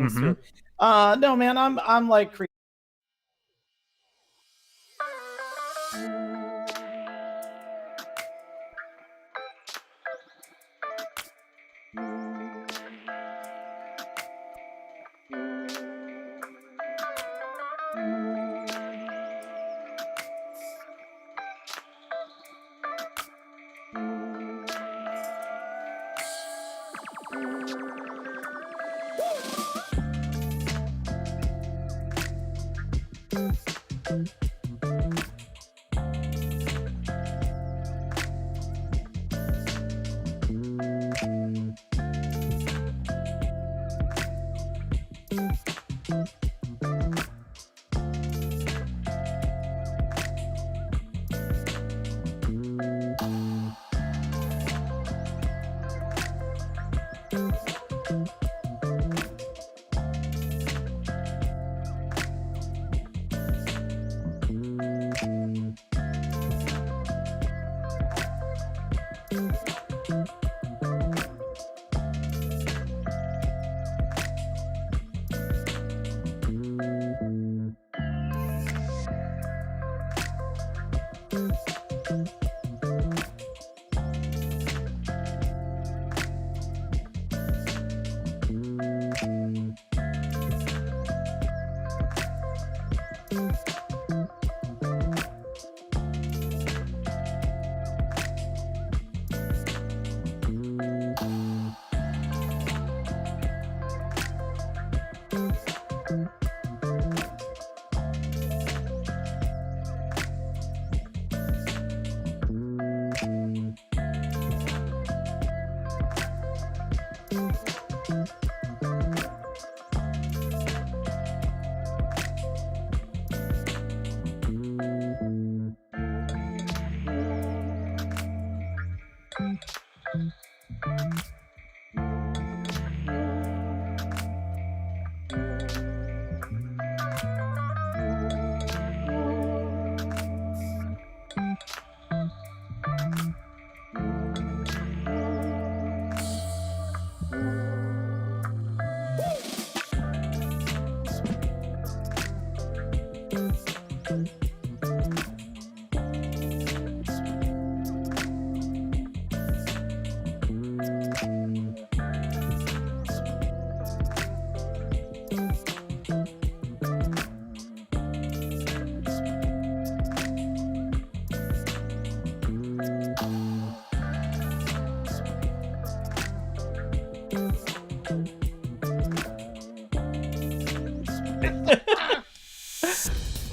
things Mm-hmm. too. No, man, I'm like.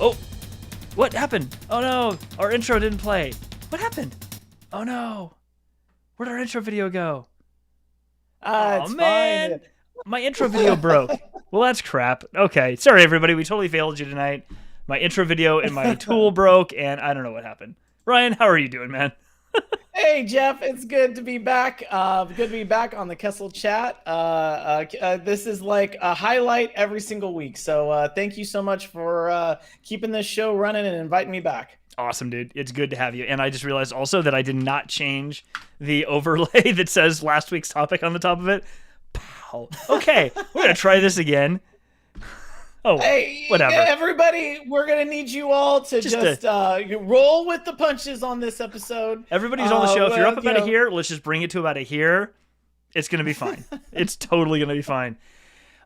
Oh, what happened? Oh no, our intro didn't play. What happened? Oh no, where'd our intro video go? Oh It's man, fine. my intro video broke. Well, that's crap. Okay, sorry everybody, we totally failed you tonight. My intro video and my tool broke, and I don't know what happened. Ryan, how are you doing, man? Hey Jeff, it's good to be back. Good to be back on the Kessel chat. This is like a highlight every single week. So thank you so much for keeping this show running and inviting me back. Awesome, dude. It's good to have you. And I just realized also that I did not change the overlay that says last week's topic on the top of it. Pow. Okay, we're gonna try this again. Oh, Hey, whatever. everybody, we're gonna need you all to just roll with the punches on this episode. Everybody's on the show. If you're up about you know, a here, let's just bring it to about a here. It's gonna be fine. It's totally gonna be fine.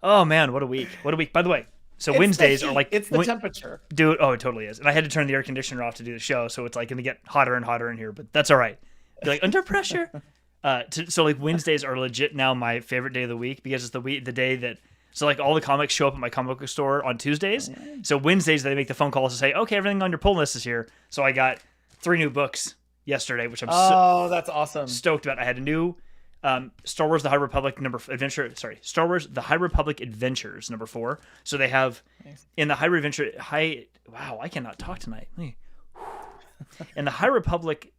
Oh man, what a week! What a week. By the way, so it's Wednesdays the are heat. like It's the temperature. Dude, oh, it totally is. And I had to turn the air conditioner off to do the show, so it's like gonna get hotter and hotter in here, but that's all right. Be like under pressure. So like Wednesdays are legit now my favorite day of the week because it's the day that so like all the comics show up at my comic book store on Tuesdays. So Wednesdays they make the phone calls to say, okay, everything on your pull list is here. So I got 3 new books yesterday, which I'm that's awesome. stoked about. I had a new Star Wars: The High Republic Star Wars: The High Republic Adventures #4. So they have in the wow, I cannot talk tonight. In the High Republic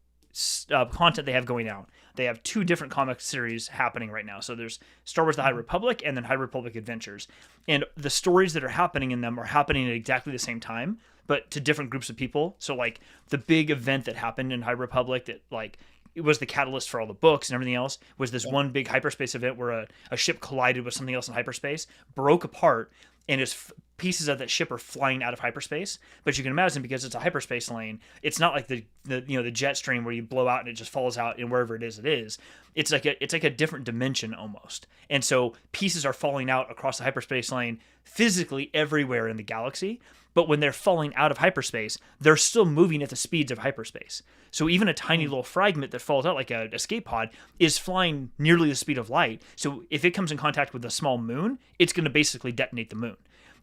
content they have going out, they have 2 different comic series happening right now. So there's Star Wars: The High Republic and then High Republic Adventures. And the stories that are happening in them are happening at exactly the same time, but to different groups of people. So like the big event that happened in High Republic that like it was the catalyst for all the books and everything else, was this one big hyperspace event where a ship collided with something else in hyperspace, broke apart, and pieces of that ship are flying out of hyperspace. But you can imagine, because it's a hyperspace lane, it's not like the jet stream where you blow out and it just falls out and wherever it is. It's like a different dimension almost. And so pieces are falling out across the hyperspace lane physically everywhere in the galaxy. But when they're falling out of hyperspace, they're still moving at the speeds of hyperspace. So even a tiny little fragment that falls out like an escape pod is flying nearly the speed of light. So if it comes in contact with a small moon, it's going to basically detonate the moon.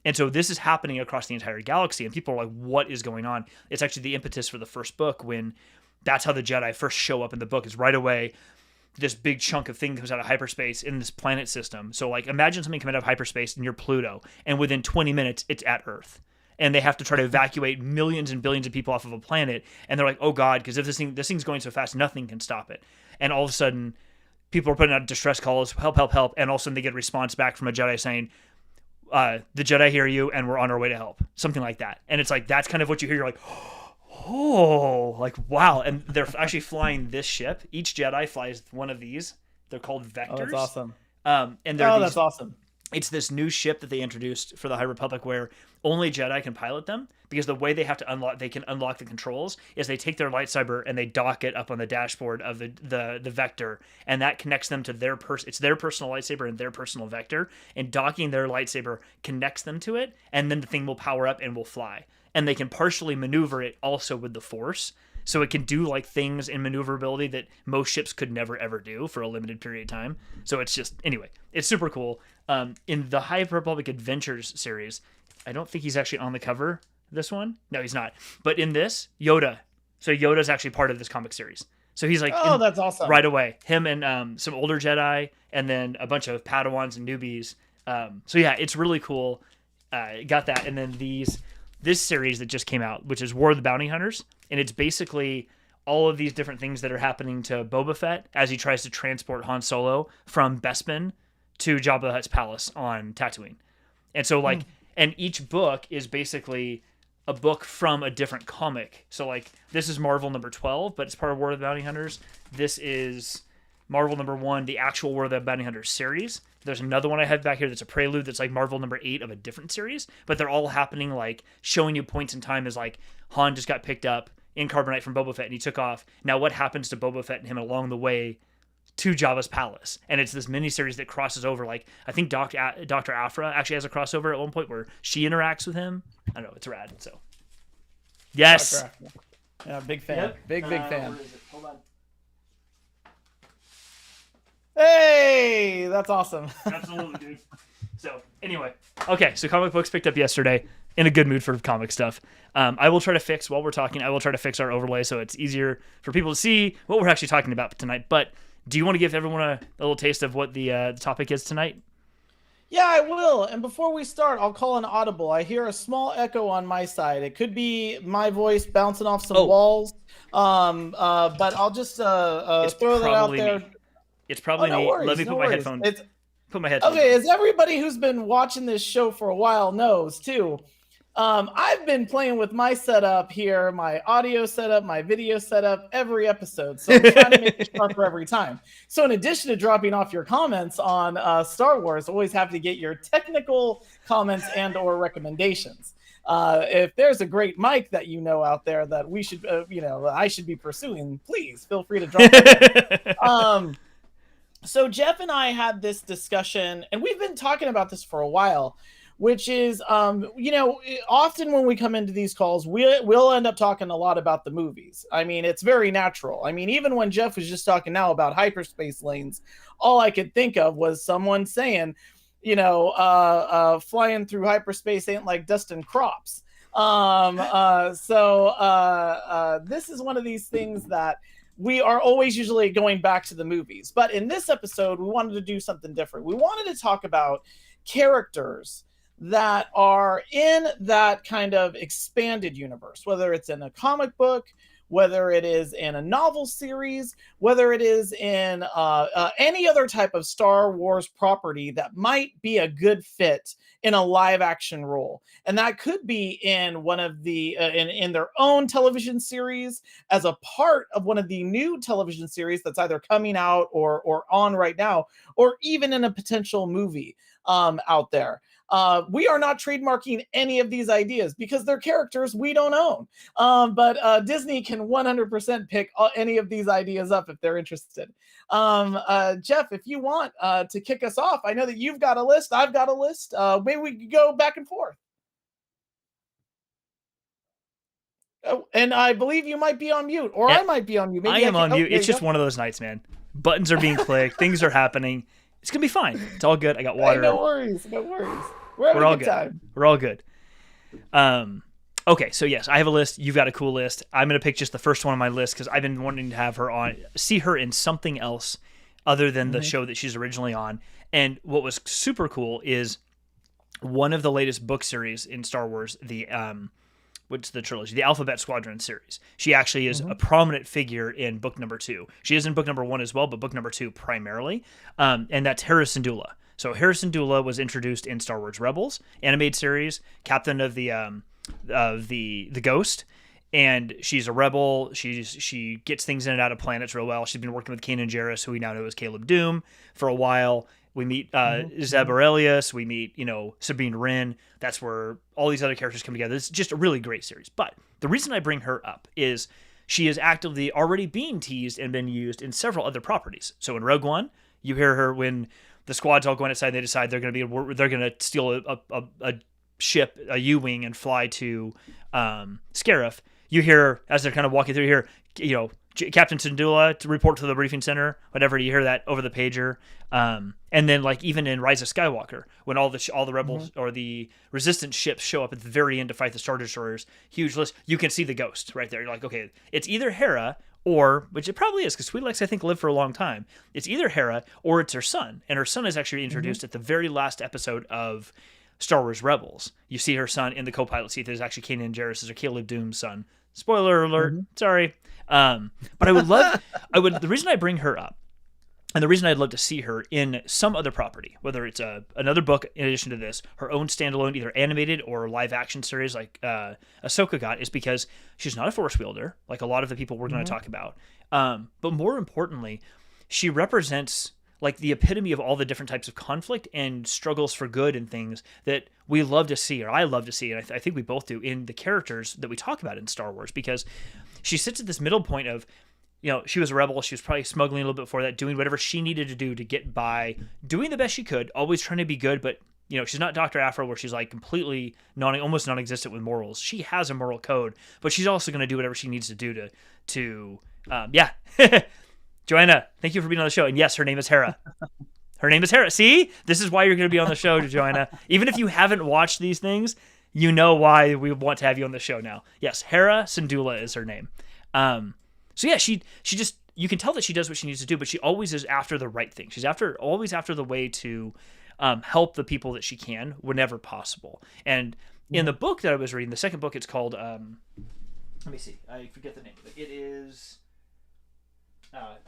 And so this is happening across the entire galaxy, and people are like, what is going on? It's actually the impetus for the first book, when that's how the Jedi first show up in the book, is right away this big chunk of thing comes out of hyperspace in this planet system. So like, imagine something coming out of hyperspace and you're Pluto, and within 20 minutes, it's at Earth. And they have to try to evacuate millions and billions of people off of a planet. And they're like, oh God, because if this thing's going so fast, nothing can stop it. And all of a sudden, people are putting out distress calls, help, help, help. And all of a sudden they get a response back from a Jedi saying, the Jedi hear you and we're on our way to help. Something like that. And it's like, that's kind of what you hear. You're like, oh, like, wow. And they're actually flying this ship. Each Jedi flies one of these. They're called vectors. Oh, that's awesome. And that's awesome. It's this new ship that they introduced for the High Republic where only Jedi can pilot them, because the way they have to they can unlock the controls is they take their lightsaber and they dock it up on the dashboard of the vector, and that connects them to it's their personal lightsaber and their personal vector, and docking their lightsaber connects them to it, and then the thing will power up and will fly. And they can partially maneuver it also with the Force. So it can do like things in maneuverability that most ships could never ever do for a limited period of time. So it's just, anyway, it's super cool. In the High Republic Adventures series, I don't think he's actually on the cover. This one, no, he's not. But in this, Yoda. So Yoda's actually part of this comic series. So he's like, that's awesome. Right away, him and some older Jedi, and then a bunch of Padawans and newbies. So yeah, it's really cool. Got that, and then this series that just came out, which is War of the Bounty Hunters, and it's basically all of these different things that are happening to Boba Fett as he tries to transport Han Solo from Bespin to Jabba the Hutt's palace on Tatooine. And so like, and each book is basically a book from a different comic. So like, this is Marvel number 12, but it's part of War of the Bounty Hunters. This is Marvel number 1, the actual War of the Bounty Hunters series. There's another one I have back here that's a prelude that's like Marvel number 8 of a different series, but they're all happening like showing you points in time as like Han just got picked up in Carbonite from Boba Fett and he took off. Now what happens to Boba Fett and him along the way to Jabba's palace? And it's this miniseries that crosses over. Like, I think Dr. Aphra actually has a crossover at one point where she interacts with him. I don't know, it's rad. So yes, yeah, big fan. Yep. Big fan. Hold on. Hey, that's awesome. Absolutely, dude. So anyway, okay, so comic books picked up yesterday. In a good mood for comic stuff. I will try to fix, while we're talking, I will try to fix our overlay so it's easier for people to see what we're actually talking about tonight. But do you want to give everyone a little taste of what the topic is tonight? Yeah, I will. And before we start, I'll call an audible. I hear a small echo on my side. It could be my voice bouncing off some walls. But I'll just throw that out there. Me. It's probably me. Worries, Let me put my headphones. Put my headphones. Okay, as everybody who's been watching this show for a while knows too, I've been playing with my setup here, my audio setup, my video setup, every episode. So I'm trying to make it sharper every time. So in addition to dropping off your comments on Star Wars, always have to get your technical comments and or recommendations. If there's a great mic that you know out there that we should, I should be pursuing, please feel free to drop it. So Jeff and I had this discussion, and we've been talking about this for a while, which is, often when we come into these calls, we'll end up talking a lot about the movies. I mean, it's very natural. I mean, even when Jeff was just talking now about hyperspace lanes, all I could think of was someone saying, flying through hyperspace ain't like dusting crops. This is one of these things that we are always usually going back to the movies. But in this episode, we wanted to do something different. We wanted to talk about characters that are in that kind of expanded universe, whether it's in a comic book, whether it is in a novel series, whether it is in any other type of Star Wars property that might be a good fit in a live action role. And that could be in one of the in their own television series, as a part of one of the new television series that's either coming out or on right now, or even in a potential movie out there. We are not trademarking any of these ideas because they're characters we don't own. But Disney can 100% pick any of these ideas up if they're interested. Jeff, if you want to kick us off, I know that you've got a list, I've got a list. Maybe we could go back and forth. Oh, and I believe you might be on mute, or I might be on mute. Maybe I am on mute. It's just one of those nights, man. Buttons are being clicked. Things are happening. It's going to be fine. It's all good. I got water. Hey, no worries. No worries. We're all good. Time. We're all good. Okay, so yes, I have a list. You've got a cool list. I'm going to pick just the first one on my list because I've been wanting to have her on, see her in something else other than the show that she's originally on. And what was super cool is one of the latest book series in Star Wars, what's the trilogy? The Alphabet Squadron series. She actually is a prominent figure in book number 2. She is in book number 1 as well, but book number 2 primarily. And that's Hera Syndulla. So Hera Syndulla was introduced in Star Wars Rebels animated series, captain of the Ghost, and she's a rebel. She gets things in and out of planets real well. She's been working with Kanan Jarrus, who we now know as Caleb Doom, for a while. We meet Zeb Orrelios. We meet, Sabine Wren. That's where all these other characters come together. It's just a really great series. But the reason I bring her up is she is actively already being teased and been used in several other properties. So in Rogue One, you hear her when the squad's all going outside. They decide they're going to steal a ship, a U-wing, and fly to Scarif. You hear, as they're kind of walking through here, Captain Syndulla to report to the briefing center, whatever. You hear that over the pager. And then, like, even in Rise of Skywalker, when all the rebels or the resistance ships show up at the very end to fight the Star Destroyers, huge list, you can see the Ghost right there. You're like, okay, it's either Hera or, which it probably is, because Sweet Lex, I think, lived for a long time. It's either Hera or it's her son. And her son is actually introduced at the very last episode of Star Wars Rebels. You see her son in the co-pilot seat. There's actually Kanan Jarrus, or Caleb Doom's son. Spoiler alert. Sorry. But the reason I bring her up, and the reason I'd love to see her in some other property, whether it's another book in addition to this, her own standalone, either animated or live action series like Ahsoka got, is because she's not a Force wielder, like a lot of the people we're going to talk about. But more importantly, she represents like the epitome of all the different types of conflict and struggles for good and things that we love to see, or I love to see, and I think we both do, in the characters that we talk about in Star Wars, because she sits at this middle point of, she was a rebel. She was probably smuggling a little bit before that, doing whatever she needed to do to get by, doing the best she could, always trying to be good. But, she's not Dr. Aphra, where she's like completely almost non-existent with morals. She has a moral code, but she's also going to do whatever she needs to do to Joanna, thank you for being on the show. And yes, her name is Hera. Her name is Hera. See, this is why you're going to be on the show, Joanna. Even if you haven't watched these things, you know why we want to have you on the show now. Yes, Hera Syndulla is her name. So yeah, she just, you can tell that she does what she needs to do, but she always is after the right thing. She's always after the way to help the people that she can whenever possible. And in the book that I was reading, the second book, it's called, let me see, I forget the name of it. It is,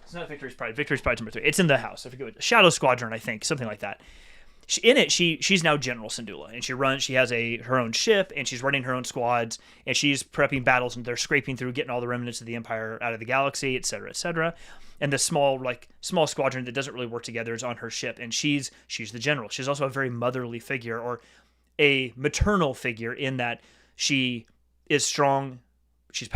it's not Victory's Pride. Victory's Pride's number 3. It's in the house. I forget what, Shadow Squadron, I think, something like that. She's now General Syndulla, and she has her own ship, and she's running her own squads, and she's prepping battles, and they're scraping through, getting all the remnants of the Empire out of the galaxy, etc., etc. And the small squadron that doesn't really work together is on her ship, and she's the general. She's also a very motherly figure, or a maternal figure, in that she is strong. It's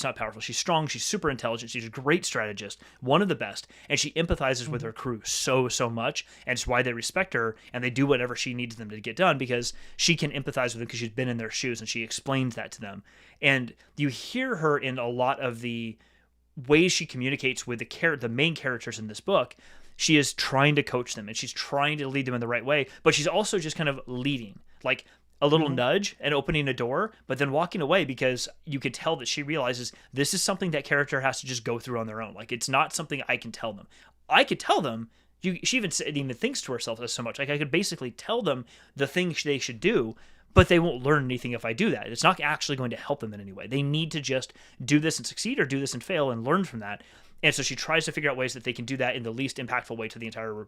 not powerful. She's strong. She's super intelligent. She's a great strategist, one of the best. And she empathizes with her crew so much. And it's why they respect her, and they do whatever she needs them to get done, because she can empathize with them because she's been in their shoes, and she explains that to them. And you hear her in a lot of the ways she communicates with the main characters in this book. She is trying to coach them, and she's trying to lead them in the right way, but she's also just kind of leading, like a little nudge and opening a door, but then walking away, because you could tell that she realizes this is something that character has to just go through on their own. Like, it's not something I can tell them. I could tell them. She even thinks to herself this so much. Like, I could basically tell them the things they should do, but they won't learn anything if I do that. It's not actually going to help them in any way. They need to just do this and succeed, or do this and fail and learn from that. And so she tries to figure out ways that they can do that in the least impactful way to the entire,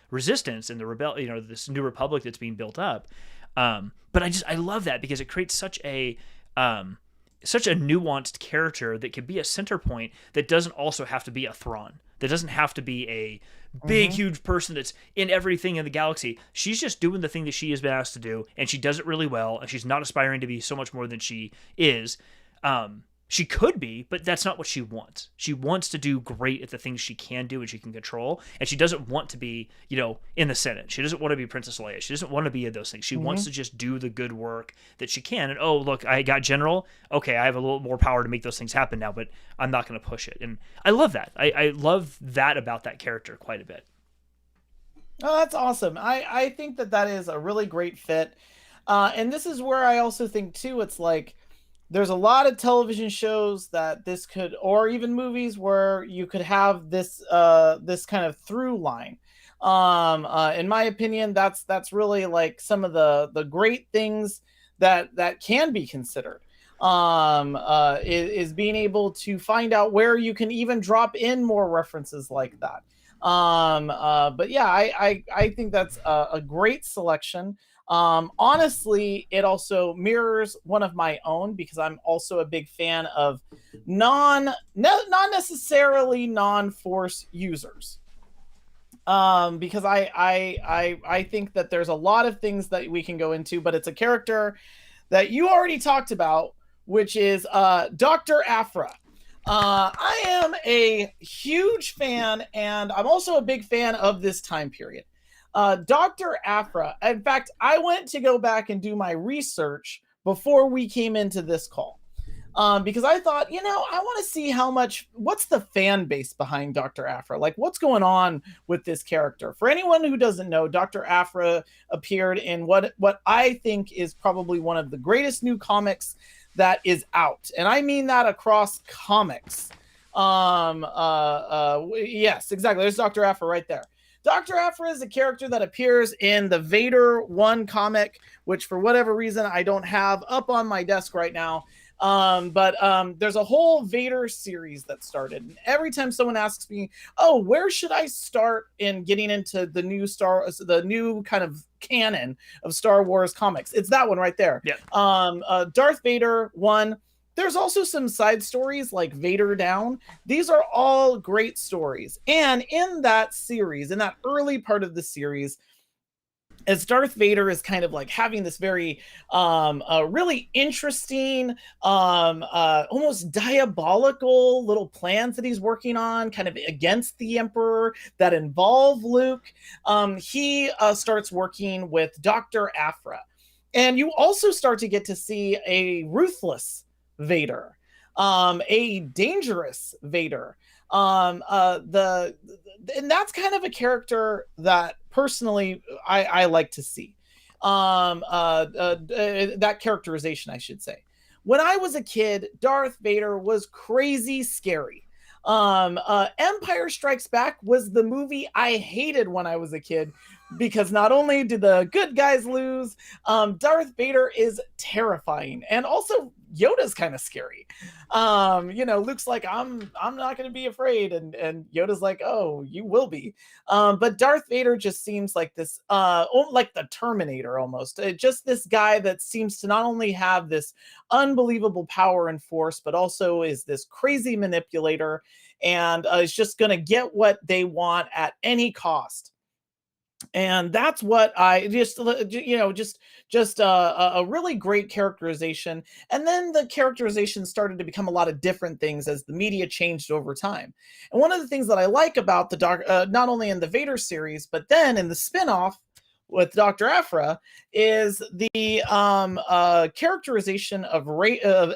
resistance and the this new republic that's being built up. But I love that because it creates such a nuanced character that could be a center point that doesn't also have to be a Thrawn. That doesn't have to be a big, huge person that's in everything in the galaxy. She's just doing the thing that she has been asked to do, and she does it really well, and she's not aspiring to be so much more than she is. She could be, but that's not what she wants. She wants to do great at the things she can do and she can control, and she doesn't want to be, in the Senate. She doesn't want to be Princess Leia. She doesn't want to be in those things. She wants to just do the good work that she can. And, oh, look, I got General. Okay, I have a little more power to make those things happen now, but I'm not going to push it. And I love that. I love that about that character quite a bit. Oh, that's awesome. I think that is a really great fit. And this is where I also think, too, it's like, there's a lot of television shows that this could, or even movies where you could have this this kind of through line. In my opinion, that's really like some of the great things that can be considered. Is being able to find out where you can even drop in more references like that. But yeah, I think that's a great selection. Honestly, it also mirrors one of my own because I'm also a big fan of not necessarily non-force users. Because I think that there's a lot of things that we can go into, but it's a character that you already talked about, which is Dr. Aphra. I am a huge fan, and I'm also a big fan of this time period. Dr. Aphra, in fact, I went to go back and do my research before we came into this call. Because I thought, I want to see what's the fan base behind Dr. Aphra? Like, what's going on with this character? For anyone who doesn't know, Dr. Aphra appeared in what I think is probably one of the greatest new comics that is out. And I mean that across comics. Yes, exactly. There's Dr. Aphra right there. Dr. Aphra is a character that appears in the Vader 1 comic, which for whatever reason I don't have up on my desk right now. But there's a whole Vader series that started. And every time someone asks me, oh, where should I start in getting into the new kind of canon of Star Wars comics? It's that one right there. Yeah. Darth Vader 1. There's also some side stories like Vader Down. These are all great stories. And in that series, in that early part of the series, as Darth Vader is kind of like having this very really interesting, almost diabolical little plans that he's working on kind of against the Emperor that involve Luke, he starts working with Dr. Aphra. And you also start to get to see a ruthless Vader, a dangerous Vader. And that's kind of a character that personally I like to see. That characterization, I should say. When I was a kid, Darth Vader was crazy scary. Empire Strikes Back was the movie I hated when I was a kid because not only did the good guys lose, Darth Vader is terrifying, and also Yoda's kind of scary. Luke's like, I'm not going to be afraid, and Yoda's like, oh, you will be. But Darth Vader just seems like this, like the Terminator almost. Just this guy that seems to not only have this unbelievable power and force, but also is this crazy manipulator, and is just going to get what they want at any cost. And that's what I just a really great characterization. And then the characterization started to become a lot of different things as the media changed over time. And one of the things that I like about the not only in the Vader series, but then in the spinoff with Dr. Aphra is the characterization of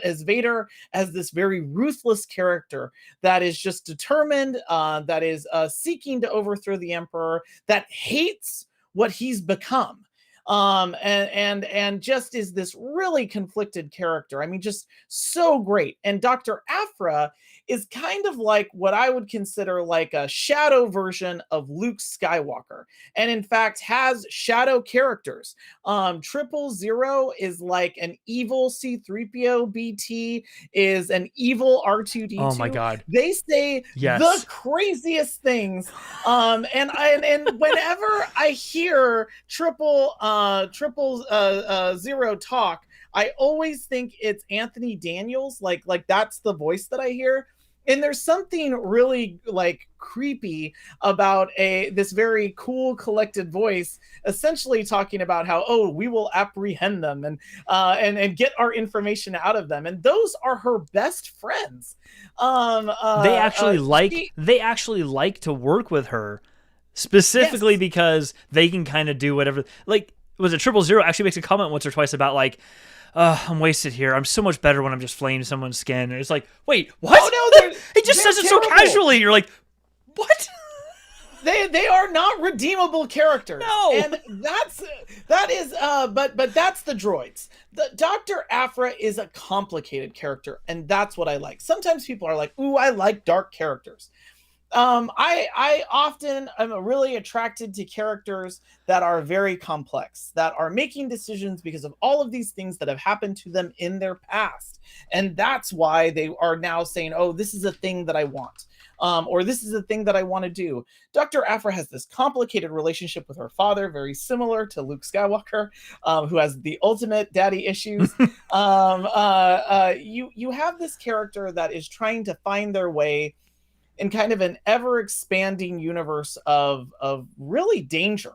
as Vader as this very ruthless character that is just determined, that is seeking to overthrow the Emperor, that hates what he's become. And just is this really conflicted character. I mean, just so great. And Dr. Aphra is kind of like what I would consider like a shadow version of Luke Skywalker, and in fact has shadow characters. 000 is like an evil C-3PO. BT is an evil R2D2. Oh my God. They say Yes. the craziest things. And whenever I hear triple zero talk, I always think it's Anthony Daniels. Like that's the voice that I hear. And there's something really like creepy about this very cool collected voice, essentially talking about how, oh, we will apprehend them and get our information out of them. And those are her best friends. They actually like to work with her, specifically because they can kind of do whatever. Like, was it 000 actually makes a comment once or twice about like, I'm wasted here. I'm so much better when I'm just flaying someone's skin. And it's like, wait, what? Oh no, he just says it so casually. You're like, what? They are not redeemable characters. No. And that's the droids. The Dr. Aphra is a complicated character, and that's what I like. Sometimes people are like, ooh, I like dark characters. I often am really attracted to characters that are very complex, that are making decisions because of all of these things that have happened to them in their past. And that's why they are now saying, oh, this is a thing that I want. Or this is a thing that I want to do. Dr. Aphra has this complicated relationship with her father, very similar to Luke Skywalker, who has the ultimate daddy issues. You have this character that is trying to find their way in kind of an ever-expanding universe of really danger.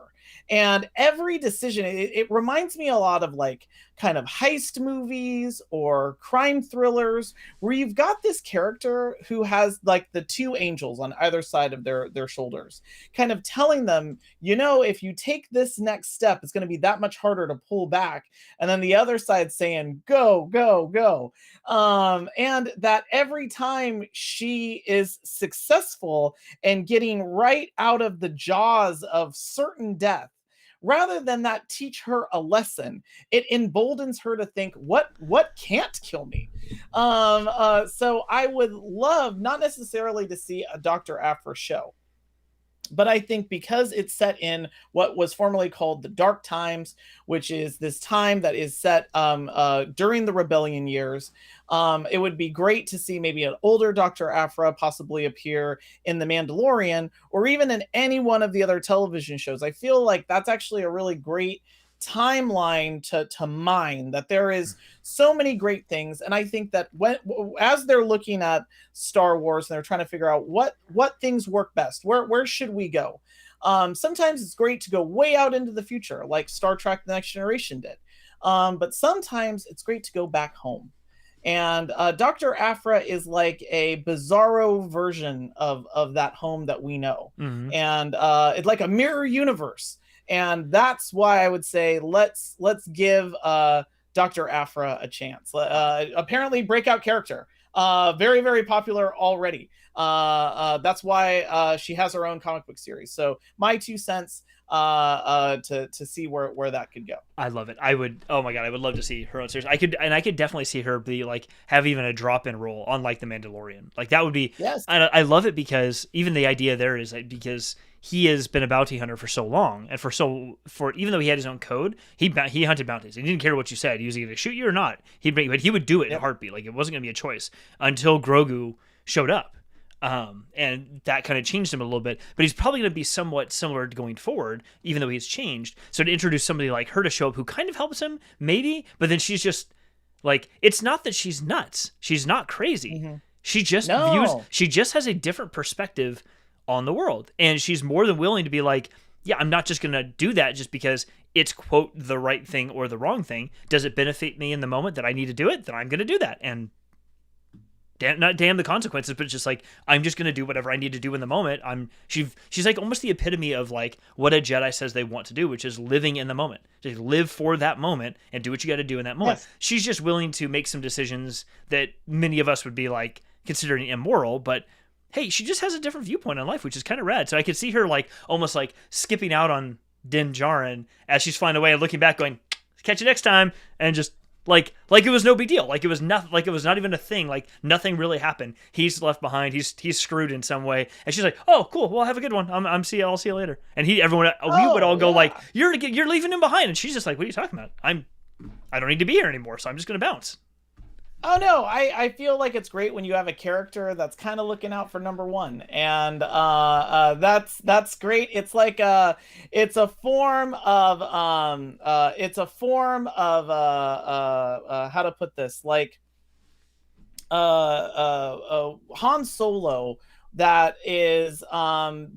And every decision, it reminds me a lot of like kind of heist movies or crime thrillers, where you've got this character who has like the two angels on either side of their shoulders, kind of telling them, you know, if you take this next step, it's going to be that much harder to pull back. And then the other side saying, go, go, go. And that every time she is successful and getting right out of the jaws of certain death, rather than that teach her a lesson, it emboldens her to think, what can't kill me? So I would love not necessarily to see a Dr. Aphra show, but I think because it's set in what was formerly called the Dark Times, which is this time that is set during the Rebellion years, it would be great to see maybe an older Dr. Aphra possibly appear in The Mandalorian, or even in any one of the other television shows. I feel like that's actually a really great timeline to mine, that there is so many great things. And I think that as they're looking at Star Wars and they're trying to figure out what things work best, where should we go, sometimes it's great to go way out into the future like Star Trek The Next Generation did, but sometimes it's great to go back home. And Dr. Aphra is like a bizarro version of that home that we know. Mm-hmm. And it's like a mirror universe. And that's why I would say let's give Dr. Aphra a chance. Apparently breakout character. Very, very popular already. That's why she has her own comic book series. So my 2 cents to see where that could go. I love it. I would, oh my God, I would love to see her own series. I could definitely see her be like, have even a drop-in role on like The Mandalorian. Like that would be, yes. I love it because even the idea there is that because he has been a bounty hunter for so long, and for even though he had his own code, he hunted bounties. He didn't care what you said. He was either going to shoot you or not. But he would do it in a heartbeat. Like it wasn't going to be a choice until Grogu showed up. And that kind of changed him a little bit, but he's probably going to be somewhat similar going forward, even though he's changed. So to introduce somebody like her to show up who kind of helps him, maybe, but then she's just like, it's not that she's nuts. She's not crazy. Mm-hmm. She just she just has a different perspective on the world. And she's more than willing to be like, yeah, I'm not just going to do that just because it's, quote, the right thing or the wrong thing. Does it benefit me in the moment that I need to do it? Then I'm going to do that. And not damn the consequences, but it's just like, I'm just going to do whatever I need to do in the moment. She's like almost the epitome of like what a Jedi says they want to do, which is living in the moment. Just live for that moment and do what you got to do in that moment. Yes. She's just willing to make some decisions that many of us would be like considering immoral, but hey, she just has a different viewpoint on life, which is kind of rad. So I could see her like almost like skipping out on Din Djarin as she's flying away and looking back going, catch you next time, and just Like it was no big deal. Like it was nothing. Like it was not even a thing. Like nothing really happened. He's left behind. He's screwed in some way. And she's like, "Oh, cool. Well, have a good one. I'll see you later." And we would all go like, "You're leaving him behind." And she's just like, "What are you talking about? I don't need to be here anymore. So I'm just gonna bounce." Oh no, I feel like it's great when you have a character that's kind of looking out for number one, and that's great. It's like it's a form of how to put this, like Han Solo that is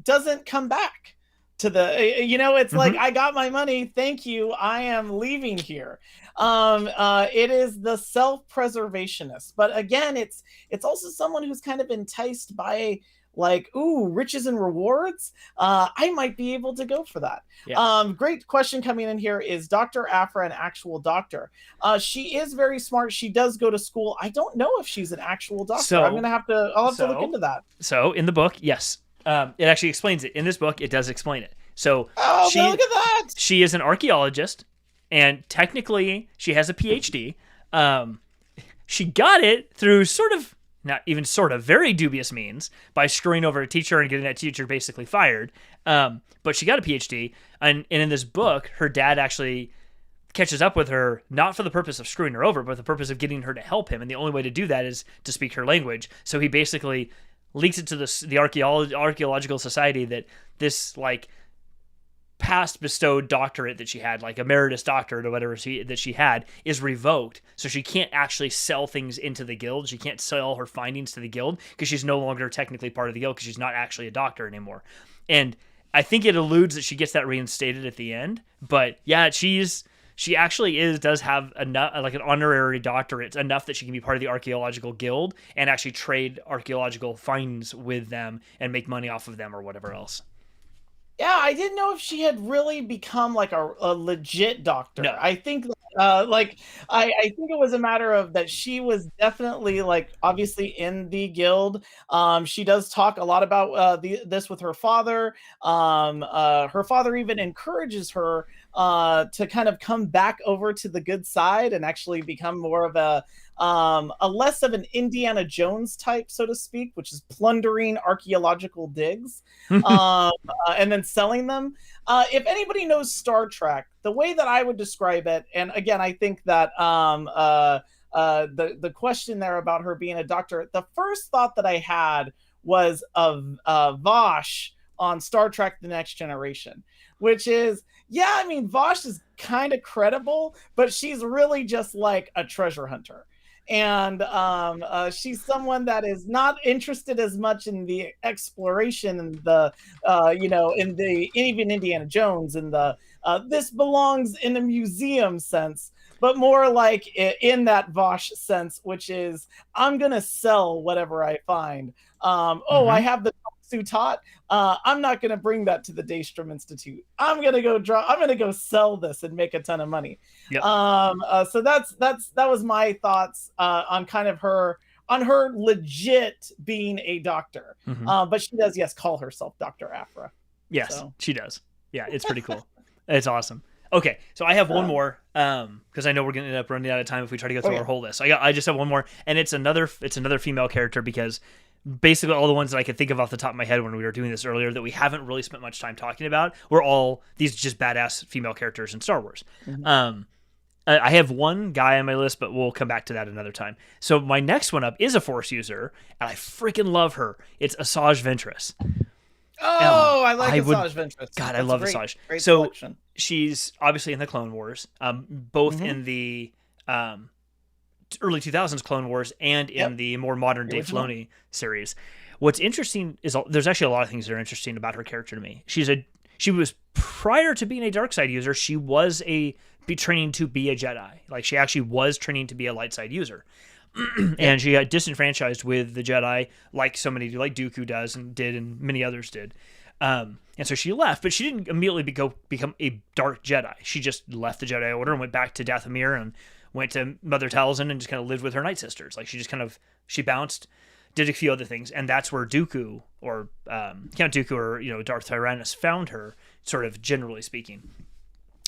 doesn't come back to the it's like, I got my money, thank you, I am leaving here. It is the self-preservationist, but again, it's also someone who's kind of enticed by like, ooh, riches and rewards. I might be able to go for that. Great question coming in here. Is Dr. Aphra an actual doctor? She is very smart. She does go to school. I don't know if she's an actual doctor. I'll have to look into that. So in the book, yes. It actually explains it. In this book, it does explain it. So look at that. She is an archaeologist, and technically she has a PhD. She got it through very dubious means by screwing over a teacher and getting that teacher basically fired. But she got a PhD, and in this book, her dad actually catches up with her, not for the purpose of screwing her over, but the purpose of getting her to help him. And the only way to do that is to speak her language. So he basically leaks it to the archaeological society that this like past bestowed doctorate that she had, like emeritus doctorate or whatever that she had, is revoked. So she can't actually sell things into the guild. She can't sell her findings to the guild because she's no longer technically part of the guild because she's not actually a doctor anymore. And I think it alludes that she gets that reinstated at the end. But yeah, she actually does have like an honorary doctorate, enough that she can be part of the archaeological guild and actually trade archaeological finds with them and make money off of them or whatever else. Yeah, I didn't know if she had really become like a legit doctor. No. I think I think it was a matter of that she was definitely like obviously in the guild. She does talk a lot about this with her father. Her father even encourages her to kind of come back over to the good side and actually become more of a less of an Indiana Jones type, so to speak, which is plundering archaeological digs and then selling them. If anybody knows Star Trek, the way that I would describe it, and again, I think that the question there about her being a doctor, the first thought that I had was of Vosh on Star Trek: The Next Generation, which is, yeah, I mean, Vosh is kind of credible, but she's really just like a treasure hunter. And she's someone that is not interested as much in the exploration and the, even Indiana Jones and the this belongs in a museum sense, but more like in that Vosh sense, which is, I'm going to sell whatever I find. I have the Sutat. I'm not going to bring that to the Daystrom Institute. I'm going to go sell this and make a ton of money. Yep. So that was my thoughts on kind of her legit being a doctor. But she does, yes, call herself Dr. Aphra. Yes, she does. Yeah, it's pretty cool. It's awesome. Okay, so I have one more because I know we're going to end up running out of time if we try to go through our whole list. I just have one more, and it's another female character, because basically all the ones that I could think of off the top of my head when we were doing this earlier that we haven't really spent much time talking about were all these just badass female characters in Star Wars. I have one guy on my list, but we'll come back to that another time. So my next one up is a Force user, and I freaking love her. It's Asajj Ventress. I like Asajj Ventress. God, I love Asajj. Great so selection. She's obviously in the Clone Wars, both in the early 2000s Clone Wars and in the more modern day Filoni series. What's interesting is there's actually a lot of things that are interesting about her character to me. She was, prior to being a dark side user, she was training to be a Jedi. Like, she actually was training to be a light side user. And she got disenfranchised with the Jedi, like so many, like Dooku does and did, and many others did. And so she left, but she didn't immediately become a dark Jedi. She just left the Jedi Order and went back to Dathomir and went to Mother Talzin and just kind of lived with her Night Sisters. Like, she bounced, did a few other things, and that's where Dooku or Count Dooku or Darth Tyrannus found her, sort of generally speaking,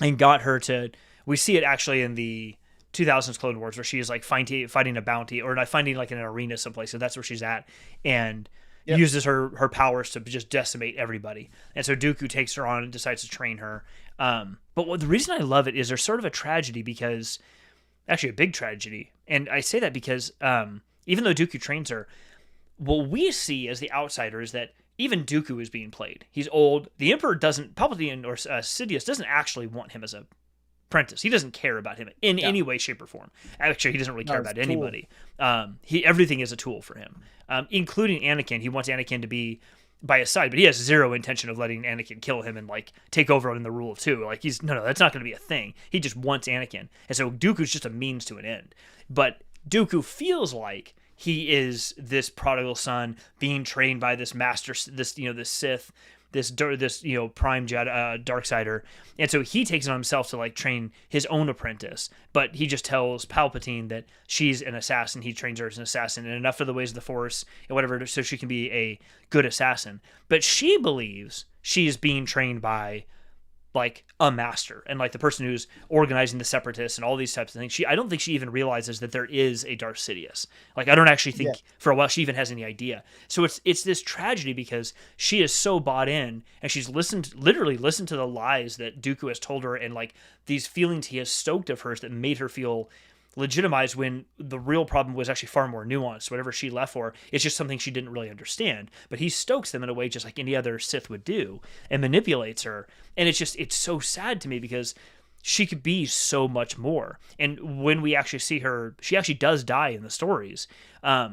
and got her to. We see it actually in the 2000s Clone Wars, where she is like fighting a bounty, or not, finding like an arena someplace. So that's where she's at, and uses her powers to just decimate everybody. And so Dooku takes her on and decides to train her. But the reason I love it is there's sort of a tragedy, because actually a big tragedy. And I say that because even though Dooku trains her, what we see as the outsider is that even Dooku is being played. He's old. The Emperor doesn't, Palpatine or Sidious doesn't actually want him as a apprentice. He doesn't care about him in any way, shape, or form. Actually, he doesn't really care about anybody. Everything is a tool for him, including Anakin. He wants Anakin to be by his side, but he has zero intention of letting Anakin kill him and like take over in the rule of two. Like he's no, that's not going to be a thing. He just wants Anakin, and so Dooku's just a means to an end. But Dooku feels like he is this prodigal son being trained by this master, this Sith, this prime Jedi, Darksider, and so he takes it on himself to like train his own apprentice. But he just tells Palpatine that she's an assassin. He trains her as an assassin, and enough of the ways of the Force and whatever, so she can be a good assassin. But she believes she's being trained by like a master, and like the person who's organizing the separatists and all these types of things. I don't think she even realizes that there is a Darth Sidious. Like I don't actually think for a while she even has any idea. So it's this tragedy, because she is so bought in, and she's literally listened to the lies that Dooku has told her, and like these feelings he has stoked of hers that made her feel legitimized, when the real problem was actually far more nuanced. Whatever she left for, it's just something she didn't really understand. But he stokes them in a way just like any other Sith would do, and manipulates her. And it's so sad to me, because she could be so much more. And when we actually see her, she actually does die in the stories. I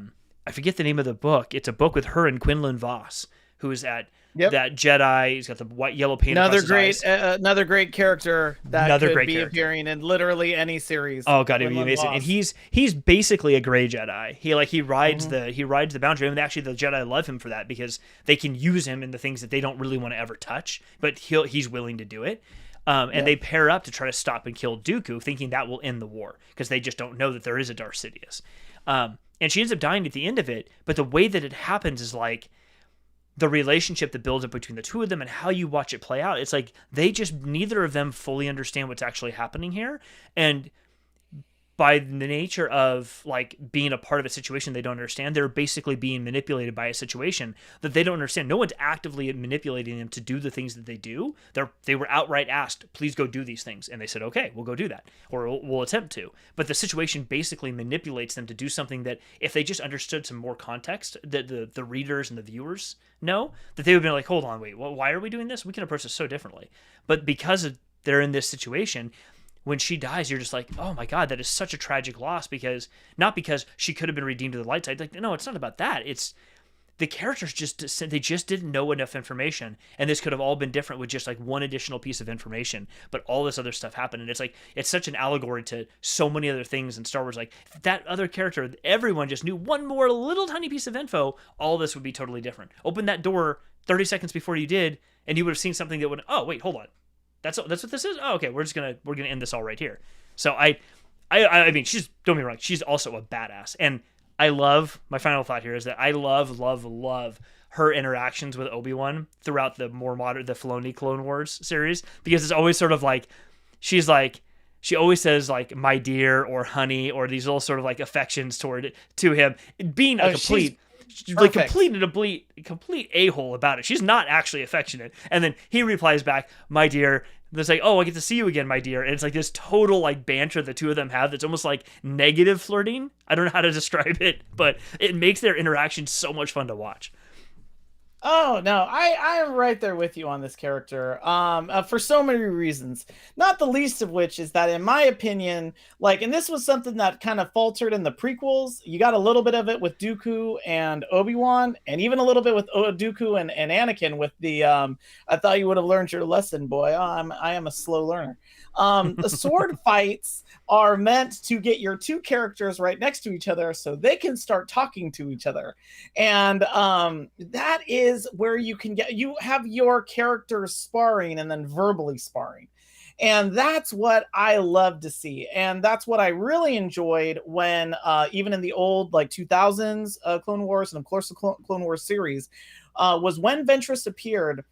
forget the name of the book. It's a book with her and Quinlan Voss, who is at that Jedi. He's got the white yellow paint. Another great character that could be appearing in literally any series. Oh god, it'd be amazing. And he's basically a gray Jedi. He rides the boundary, and actually the Jedi love him for that, because they can use him in the things that they don't really want to ever touch, but he's willing to do it. And they pair up to try to stop and kill Dooku, thinking that will end the war, because they just don't know that there is a Darth Sidious. And she ends up dying at the end of it, but the way that it happens is like the relationship that builds up between the two of them and how you watch it play out. It's like neither of them fully understand what's actually happening here. And by the nature of like being a part of a situation they don't understand, they're basically being manipulated by a situation that they don't understand. No one's actively manipulating them to do the things that they do. They were outright asked, please go do these things. And they said, okay, we'll go do that, or we'll attempt to. But the situation basically manipulates them to do something that if they just understood some more context, that the readers and the viewers know, that they would be like, hold on, wait, why are we doing this? We can approach this so differently. But because they're in this situation, when she dies, you're just like, oh my god, that is such a tragic loss, because not because she could have been redeemed to the light side. Like, no, it's not about that. It's the characters they just didn't know enough information, and this could have all been different with just like one additional piece of information. But all this other stuff happened, and it's like it's such an allegory to so many other things in Star Wars. Like that other character, everyone just knew one more little tiny piece of info, all this would be totally different. Open that door 30 seconds before you did, and you would have seen something that would, oh wait, hold on. That's what this is. Oh, okay, we're gonna end this all right here. So I mean, don't get me wrong, she's also a badass, and I love, my final thought here is that I love her interactions with Obi-Wan throughout the more modern, the Filoni Clone Wars series, because it's always sort of like she always says like my dear or honey, or these little sort of like affections to him, being a complete a-hole about it. She's not actually affectionate. And then he replies back, my dear. And it's like, oh, I get to see you again, my dear. And it's like this total like banter the two of them have that's almost like negative flirting. I don't know how to describe it, but it makes their interaction so much fun to watch. Oh no, I am right there with you on this character. For so many reasons. Not the least of which is that, in my opinion, like, and this was something that kind of faltered in the prequels. You got a little bit of it with Dooku and Obi-Wan, and even a little bit with Dooku and Anakin with the I thought you would have learned your lesson, boy. I am a slow learner. The sword fights are meant to get your two characters right next to each other so they can start talking to each other. And that is where you have your characters sparring and then verbally sparring. And that's what I love to see. And that's what I really enjoyed when, even in the old like 2000s Clone Wars, and of course the Clone Wars series, was when Ventress appeared.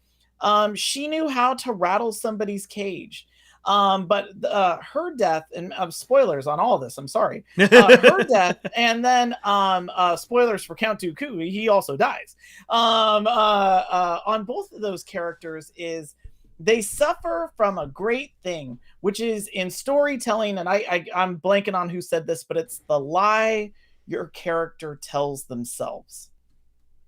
She knew how to rattle somebody's cage. But her death, and spoilers on all this, I'm sorry, her death, and then spoilers for Count Dooku, he also dies. On both of those characters is they suffer from a great thing, which is in storytelling, and I'm blanking on who said this, but it's the lie your character tells themselves.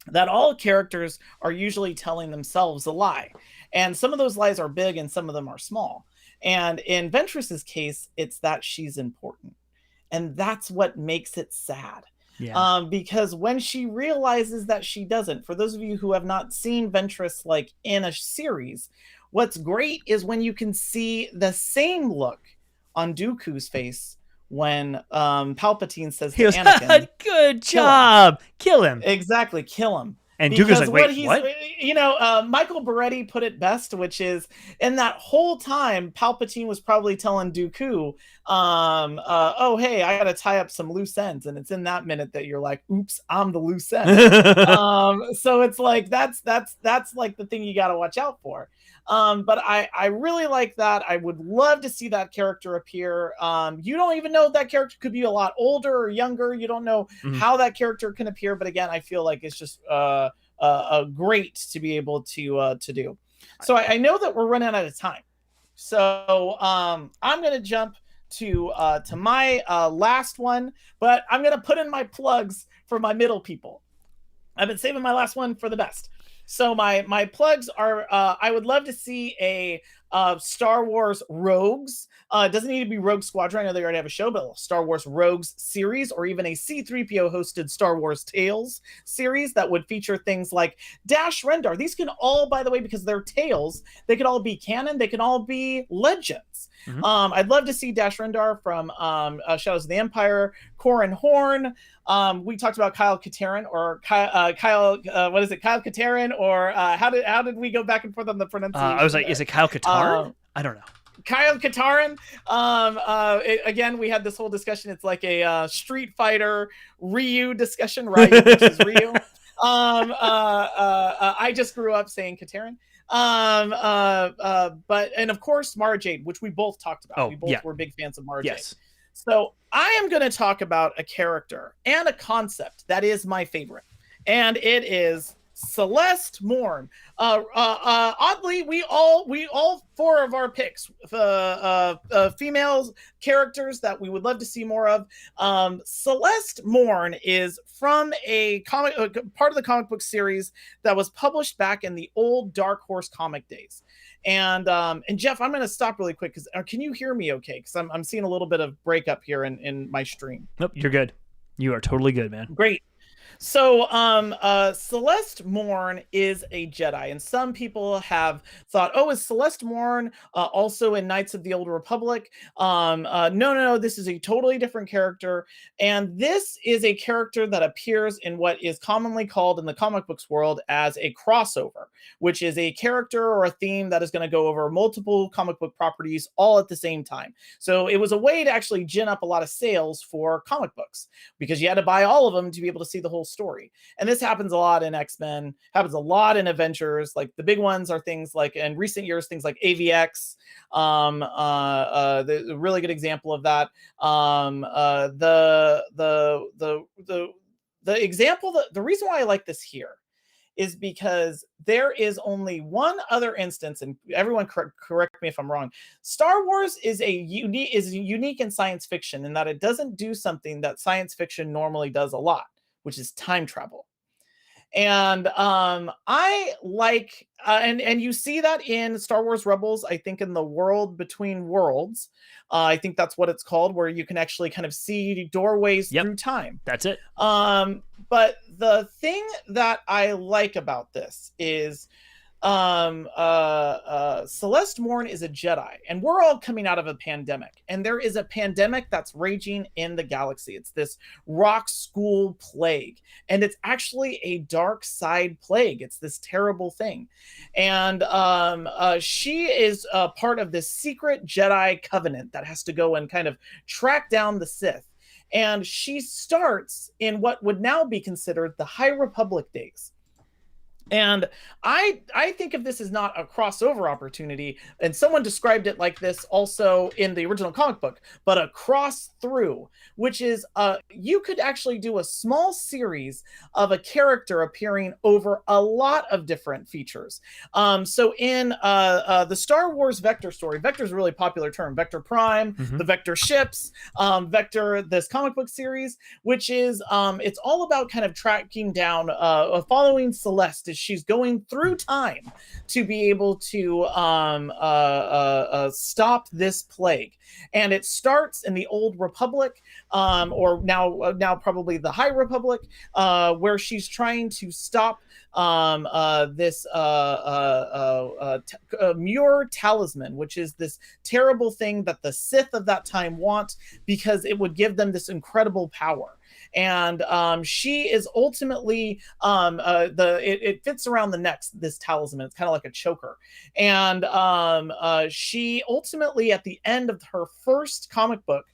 That all characters are usually telling themselves a lie. And some of those lies are big and some of them are small. And in Ventress's case, it's that she's important. And that's what makes it sad. Yeah. Because when she realizes that she doesn't, for those of you who have not seen Ventress like in a series, what's great is when you can see the same look on Dooku's face when Palpatine says to Anakin, "Good job, kill him." Exactly, kill him. And Dooku's like, "Wait, what?" You know, Michael Beretti put it best, which is in that whole time, Palpatine was probably telling Dooku, "Oh, hey, I got to tie up some loose ends," and it's in that minute that you're like, "Oops, I'm the loose end." So it's like that's like the thing you got to watch out for. But I really like that. I would love to see that character appear. You don't even know if that character could be a lot older or younger. You don't know how that character can appear. But again, I feel like it's just great to be able to do. So I know that we're running out of time. So I'm going to jump to my last one, but I'm going to put in my plugs for my middle people. I've been saving my last one for the best. So my plugs are, I would love to see a Star Wars Rogues. It doesn't need to be Rogue Squadron. I know they already have a show, but Star Wars Rogues series, or even a C-3PO hosted Star Wars Tales series that would feature things like Dash Rendar. These can all, by the way, because they're tales, they could all be canon. They can all be legends. I'd love to see Dash Rendar from Shadows of the Empire, Corran Horn. We talked about Kyle Katarn, or Kyle, what is it? Kyle Katarn, or how did we go back and forth on the pronunciation? I was like, is it Kyle Katarn? I don't know. Kyle Katarn. Again, we had this whole discussion. It's like a Street Fighter Ryu discussion, Ryu versus Ryu. I just grew up saying Katarn. But and of course Mara Jade, which we both talked about. We both were big fans of Mara Jade. So I am going to talk about a character and a concept that is my favorite, and it is Celeste Mourn. Oddly, we all four of our picks, females characters that we would love to see more of. Celeste Mourn is from a comic, part of the comic book series that was published back in the old Dark Horse comic days. And Jeff, I'm going to stop really quick because can you hear me okay? Because I'm seeing a little bit of breakup here in my stream. Nope, you're good. You are totally good, man. Great. So Celeste Mourn is a Jedi, and some people have thought, oh, is Celeste Mourn also in Knights of the Old Republic? No, this is a totally different character, and this is a character that appears in what is commonly called in the comic books world as a crossover, which is a character or a theme that is going to go over multiple comic book properties all at the same time. So it was a way to actually gin up a lot of sales for comic books, because you had to buy all of them to be able to see the whole story. And this happens a lot in X-Men, happens a lot in Avengers. Like the big ones are things like in recent years, things like AVX, the really good example of that. The example that the reason why I like this here is because there is only one other instance, and everyone correct me if I'm wrong. Star Wars is unique in science fiction in that it doesn't do something that science fiction normally does a lot, which is time travel. And I like, and you see that in Star Wars Rebels, I think in the World Between Worlds, I think that's what it's called, where you can actually kind of see doorways through time. That's it. But the thing that I like about this is Celeste Mourn is a Jedi, and we're all coming out of a pandemic, and there is a pandemic that's raging in the galaxy. It's this rock school plague, and it's actually a dark side plague. It's this terrible thing, and she is part of this secret Jedi covenant that has to go and kind of track down the Sith. And she starts in what would now be considered the High Republic days. And I think of this as not a crossover opportunity, and someone described it like this also in the original comic book, but a cross through, which is you could actually do a small series of a character appearing over a lot of different features. So in the Star Wars Vector story, Vector is a really popular term, Vector Prime, the Vector ships, Vector, this comic book series, which is it's all about kind of tracking down, following Celeste as she's going through time to be able to stop this plague. And it starts in the Old Republic, or now probably the High Republic, where she's trying to stop this Muir talisman, which is this terrible thing that the Sith of that time want because it would give them this incredible power. And she is ultimately it fits around the neck, this talisman. It's kind of like a choker. And she ultimately, at the end of her first comic book,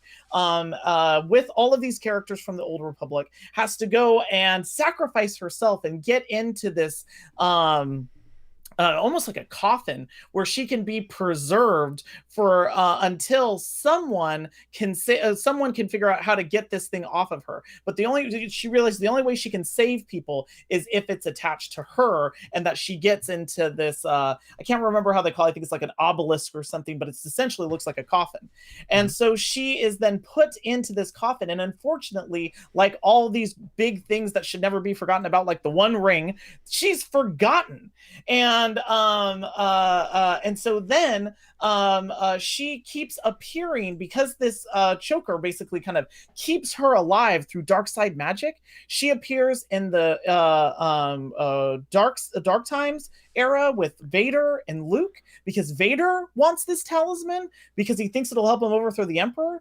with all of these characters from the Old Republic, has to go and sacrifice herself and get into this almost like a coffin where she can be preserved for until someone can figure out how to get this thing off of her. But she realized the only way she can save people is if it's attached to her, and that she gets into this I can't remember how they call it. I think it's like an obelisk or something, but it's essentially looks like a coffin. And so she is then put into this coffin, and unfortunately, like all these big things that should never be forgotten about, like the One Ring, she's forgotten. And so then she keeps appearing because this choker basically kind of keeps her alive through dark side magic. She appears in the dark times era with Vader and Luke, because Vader wants this talisman because he thinks it'll help him overthrow the Emperor.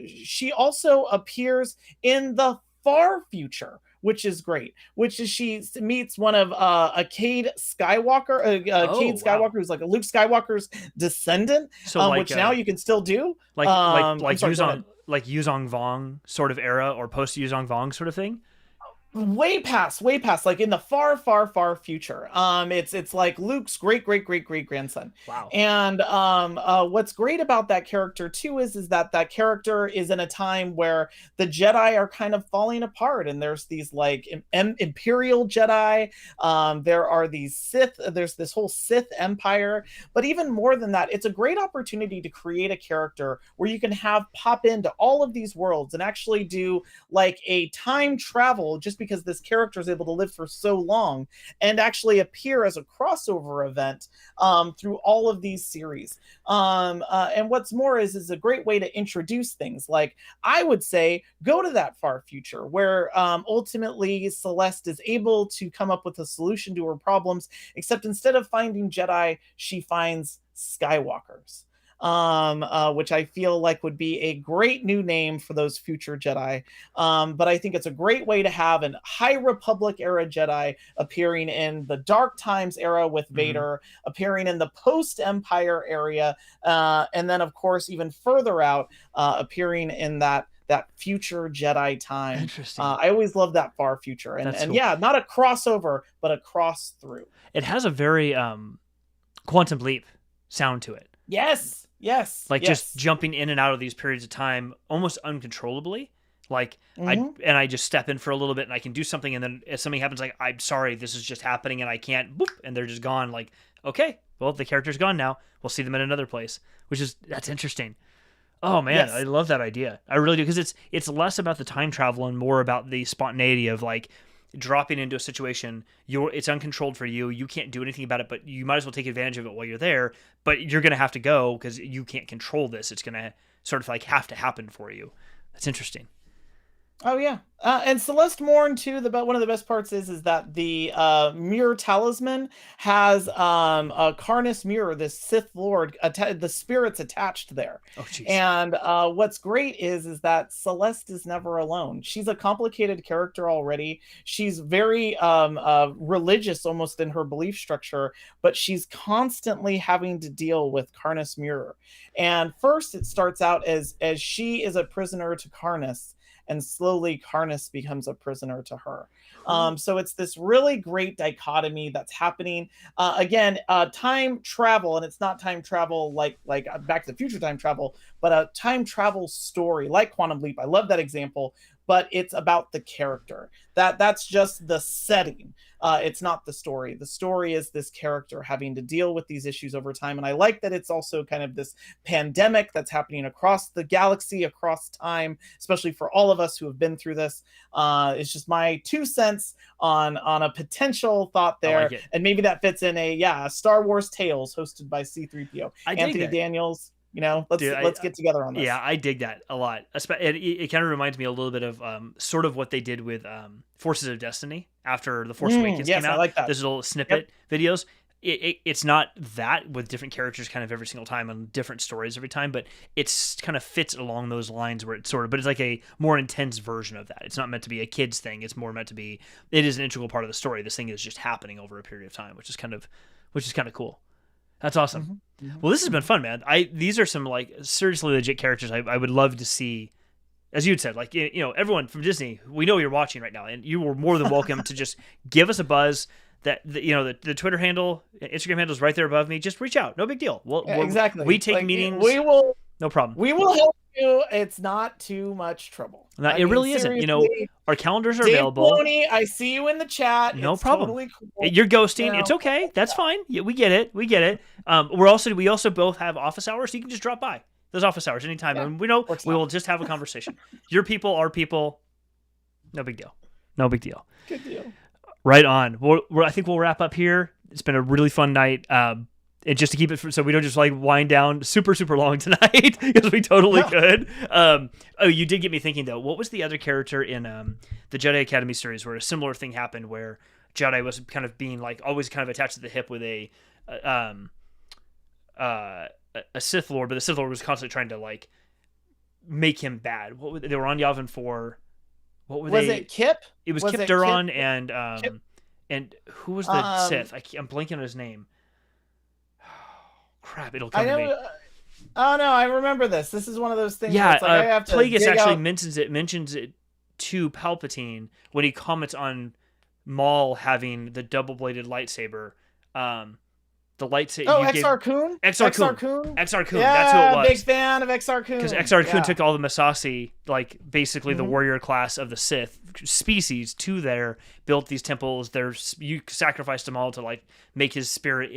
She also appears in the far future, which is great, which is she meets one of Cade Skywalker, Skywalker, who's like a Luke Skywalker's descendant, so which now you can still do. Like Yuzong Vong sort of era, or post Yuzong Vong sort of thing. Way past, like in the far future. It's like Luke's great grandson. Wow. And what's great about that character too is that character is in a time where the Jedi are kind of falling apart, and there's these like Imperial Jedi, there are these Sith, there's this whole Sith empire. But even more than that, it's a great opportunity to create a character where you can have pop into all of these worlds and actually do like a time travel, just because this character is able to live for so long, and actually appear as a crossover event through all of these series. And what's more is a great way to introduce things. Like, I would say, go to that far future where ultimately Celeste is able to come up with a solution to her problems, except instead of finding Jedi, she finds Skywalkers. Which I feel like would be a great new name for those future Jedi. But I think it's a great way to have an High Republic era Jedi appearing in the Dark Times era with Vader, appearing in the post-Empire area, and then, of course, even further out, appearing in that future Jedi time. Interesting. I always love that far future. And cool. Yeah, not a crossover, but a cross through. It has a very Quantum Leap sound to it. Yes. Just jumping in and out of these periods of time almost uncontrollably. Like, I just step in for a little bit and I can do something, and then if something happens, like, I'm sorry, this is just happening, and I can't, boop, and they're just gone. Like, okay, well, the character's gone now. We'll see them in another place, that's interesting. Oh man, yes. I love that idea. I really do, because it's less about the time travel and more about the spontaneity of like dropping into a situation. It's uncontrolled for you. You can't do anything about it, but you might as well take advantage of it while you're there. But you're going to have to go because you can't control this. It's going to sort of like have to happen for you. That's interesting. Oh yeah, and Celeste Mourn too. One of the best parts is that the Muir talisman has a Carnus Muir, this Sith Lord, the spirits attached there. Oh jeez. And what's great is that Celeste is never alone. She's a complicated character already. She's very religious, almost in her belief structure, but she's constantly having to deal with Carnus Muir. And first, it starts out as she is a prisoner to Carnus. and slowly Karnas becomes a prisoner to her. So it's this really great dichotomy that's happening. Again, time travel, and it's not time travel like Back to the Future time travel, but a time travel story like Quantum Leap. I love that example, but it's about the character. That's just the setting. It's not the story. The story is this character having to deal with these issues over time. And I like that it's also kind of this pandemic that's happening across the galaxy, across time, especially for all of us who have been through this. It's just my 2 cents on a potential thought there. Like, and maybe that fits in a Star Wars Tales hosted by C-3PO. Anthony Daniels. Let's get together on this. Yeah, I dig that a lot. It kind of reminds me a little bit of sort of what they did with Forces of Destiny after The Force Awakens came out. I like that. Those little snippet videos. It's not that with different characters kind of every single time and different stories every time, but it's kind of fits along those lines where it's but it's like a more intense version of that. It's not meant to be a kid's thing. It's more meant to be, it is an integral part of the story. This thing is just happening over a period of time, which is kind of cool. That's awesome. Mm-hmm. Well, this has been fun, man. These are some like seriously legit characters I would love to see. As you'd said, like, everyone from Disney, we know you're watching right now, and you were more than welcome to just give us a buzz. The Twitter handle, Instagram handle is right there above me. Just reach out. No big deal. Exactly. We take meetings. We will. No problem. We will help you. It's not too much trouble. It really isn't. Our calendars are available. Tony, I see you in the chat. No problem. Totally cool. You're ghosting. It's okay. That's fine. Yeah, we get it. We also both have office hours, so you can just drop by those office hours anytime, and we will just have a conversation. Your people, our people. No big deal. Good deal. Right on. I think we'll wrap up here. It's been a really fun night. And just to keep it so we don't just like wind down super, super long tonight, because we totally could. You did get me thinking though. What was the other character in the Jedi Academy series where a similar thing happened, where Jedi was kind of being like always kind of attached to the hip with a Sith Lord, but the Sith Lord was constantly trying to like make him bad. They were on Yavin 4. What were they? Was it Kip? It was Kip Duron and who was the Sith? I'm blanking on his name. Crap, it'll come to me. Oh no, I remember this. This is one of those things. Yeah, it's like I have to Plagueis actually mentions it to Palpatine when he comments on Maul having the double-bladed lightsaber. The lightsaber. Oh, Exar Kun. Exar Kun. Yeah, that's who it was. Big fan of Exar Kun. Because Exar Kun took all the Masasi, like basically the warrior class of the Sith species, to there, built these temples. You sacrificed them all to like make his spirit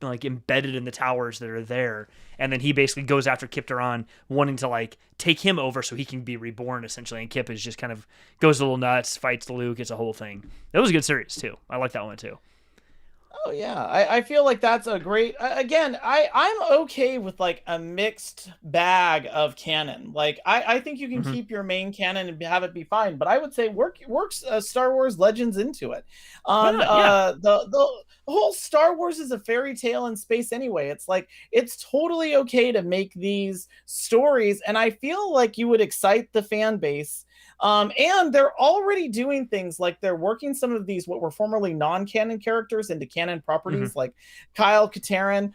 embedded in the towers that are there, and then he basically goes after Kip Duron, wanting to like take him over so he can be reborn essentially. And Kip is just kind of goes a little nuts, fights Luke. It's a whole thing. That was a good series too. I like that one too. Oh yeah, I feel like that's a great. Again, I'm okay with like a mixed bag of canon. Like I think you can keep your main canon and have it be fine, but I would say works Star Wars Legends into it. The whole Star Wars is a fairy tale in space anyway. It's like it's totally okay to make these stories, and I feel like you would excite the fan base. And they're already doing things like they're working some of these what were formerly non-canon characters into canon properties, like Kyle Katarn.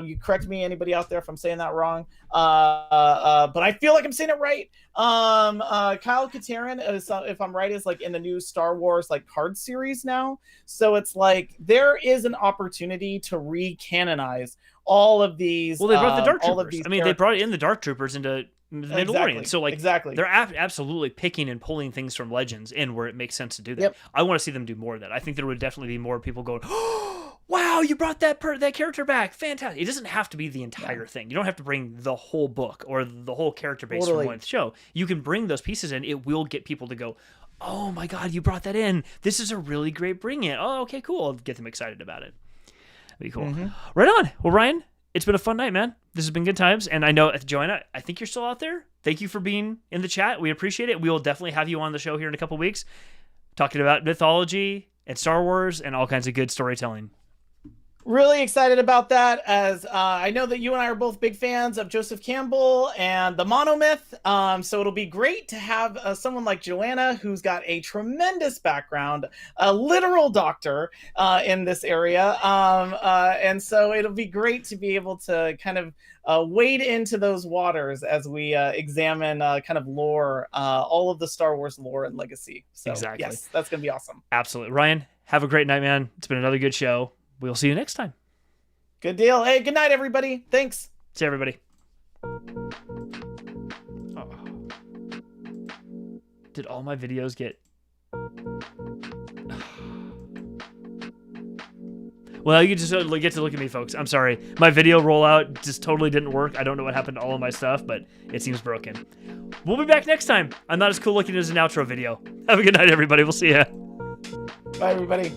You correct me, anybody out there, if I'm saying that wrong. But I feel like I'm saying it right. Kyle Katarn is, if I'm right, is like in the new Star Wars like card series now. So it's like there is an opportunity to re-canonize all of these. Well, they brought the Dark Troopers. They brought in the Dark Troopers into the Mandalorian. So like they're absolutely picking and pulling things from Legends in where it makes sense to do that. Yep. I want to see them do more of that. I think there would definitely be more people going, oh, wow, you brought that character back. Fantastic. It doesn't have to be the entire thing. You don't have to bring the whole book or the whole character base from one show. You can bring those pieces in. It will get people to go, oh my God, you brought that in. This is a really great bring in. Oh, okay, cool. I'll get them excited about it. That'd be cool. Right on. Well, Ryan, it's been a fun night, man. This has been good times. And I know, Joanna, I think you're still out there. Thank you for being in the chat. We appreciate it. We will definitely have you on the show here in a couple weeks, talking about mythology and Star Wars and all kinds of good storytelling. Really excited about that, as I know that you and I are both big fans of Joseph Campbell and the Monomyth. So it'll be great to have someone like Joanna, who's got a tremendous background, a literal doctor in this area. And so it'll be great to be able to kind of wade into those waters as we examine kind of lore, all of the Star Wars lore and legacy. So Exactly. yes, that's going to be awesome. Absolutely. Ryan, have a great night, man. It's been another good show. We'll see you next time. Good deal. Hey, good night, everybody. Thanks. See everybody. Did all my videos get... Well, you just get to look at me, folks. I'm sorry. My video rollout just totally didn't work. I don't know what happened to all of my stuff, but it seems broken. We'll be back next time. I'm not as cool looking as an outro video. Have a good night, everybody. We'll see ya. Bye, everybody.